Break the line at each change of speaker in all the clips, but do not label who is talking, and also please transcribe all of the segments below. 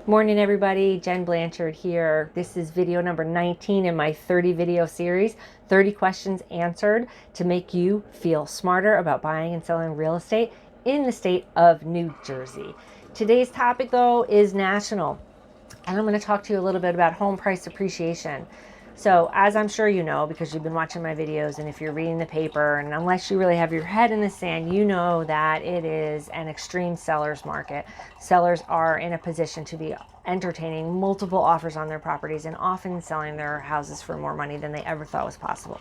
Morning everybody, Jen Blanchard here. This is video number 19 in my 30 video series, 30 questions answered to make you feel smarter about buying and selling real estate in the state of New Jersey. Today's topic though is national, and I'm going to talk to you a little bit about home price appreciation. So as I'm sure you know, because you've been watching my videos and if you're reading the paper, and unless you really have your head in the sand, you know that it is an extreme seller's market. Sellers are in a position to be entertaining multiple offers on their properties and often selling their houses for more money than they ever thought was possible.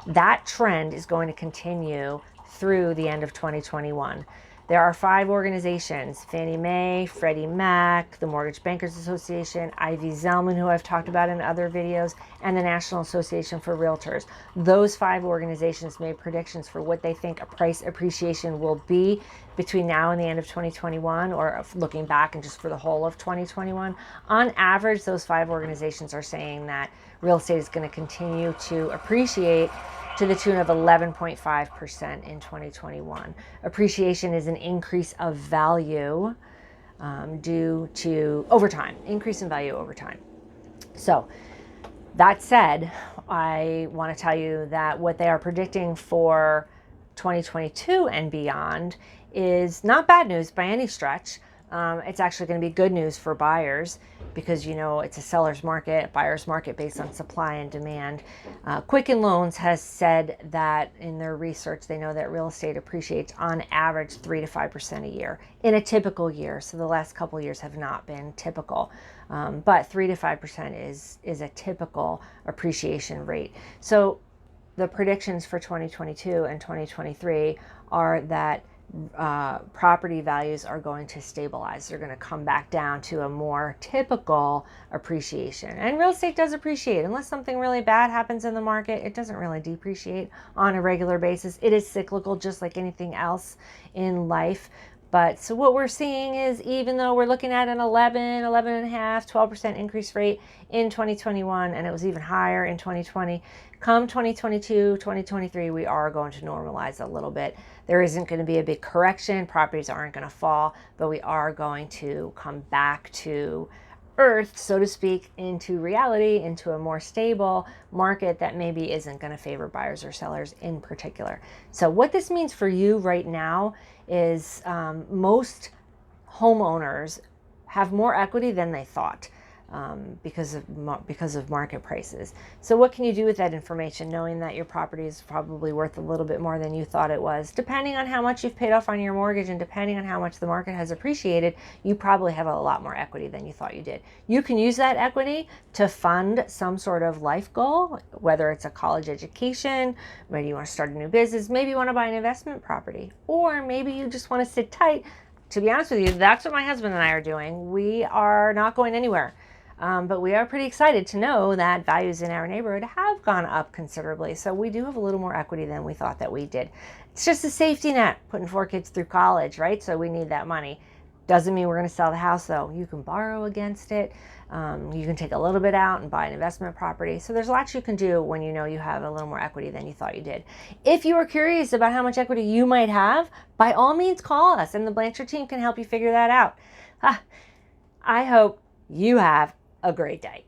That trend is going to continue through the end of 2021. There are 5 organizations: Fannie Mae, Freddie Mac, the Mortgage Bankers Association, Ivy Zelman, who I've talked about in other videos, and the National Association for Realtors. Those 5 organizations made predictions for what they think a price appreciation will be between now and the end of 2021, or looking back and just for the whole of 2021. On average, those 5 organizations are saying that real estate is going to continue to appreciate to the tune of 11.5% in 2021. Appreciation is an increase of value due to increase in value over time. So that said, I want to tell you that what they are predicting for 2022 and beyond is not bad news by any stretch. It's actually going to be good news for buyers because, you know, it's a seller's market, buyer's market based on supply and demand. Quicken Loans has said that in their research, they know that real estate appreciates on average 3 to 5% a year in a typical year. So the last couple of years have not been typical, but 3 to 5% is a typical appreciation rate. So the predictions for 2022 and 2023 are that property values are going to stabilize. They're going to come back down to a more typical appreciation. And real estate does appreciate. Unless something really bad happens in the market, it doesn't really depreciate on a regular basis. It is cyclical, just like anything else in life. But so what we're seeing is, even though we're looking at an 12% increase rate in 2021, and it was even higher in 2020, come 2022, 2023, we are going to normalize a little bit. There isn't going to be a big correction. Properties aren't going to fall, but we are going to come back to earth, so to speak, into reality, into a more stable market that maybe isn't going to favor buyers or sellers in particular. So what this means for you right now is most homeowners have more equity than they thought because of market prices. So what can you do with that information, knowing that your property is probably worth a little bit more than you thought it was? Depending on how much you've paid off on your mortgage and depending on how much the market has appreciated, you probably have a lot more equity than you thought you did. You can use that equity to fund some sort of life goal, whether it's a college education, maybe you want to start a new business, maybe you want to buy an investment property, or maybe you just want to sit tight. To be honest with you, that's what my husband and I are doing. We are not going anywhere. But we are pretty excited to know that values in our neighborhood have gone up considerably. So we do have a little more equity than we thought that we did. It's just a safety net, putting 4 kids through college, right? So we need that money. Doesn't mean we're going to sell the house though. You can borrow against it. You can take a little bit out and buy an investment property. So there's lots you can do when you know you have a little more equity than you thought you did. If you are curious about how much equity you might have, by all means call us and the Blanchard team can help you figure that out. I hope you have a great day.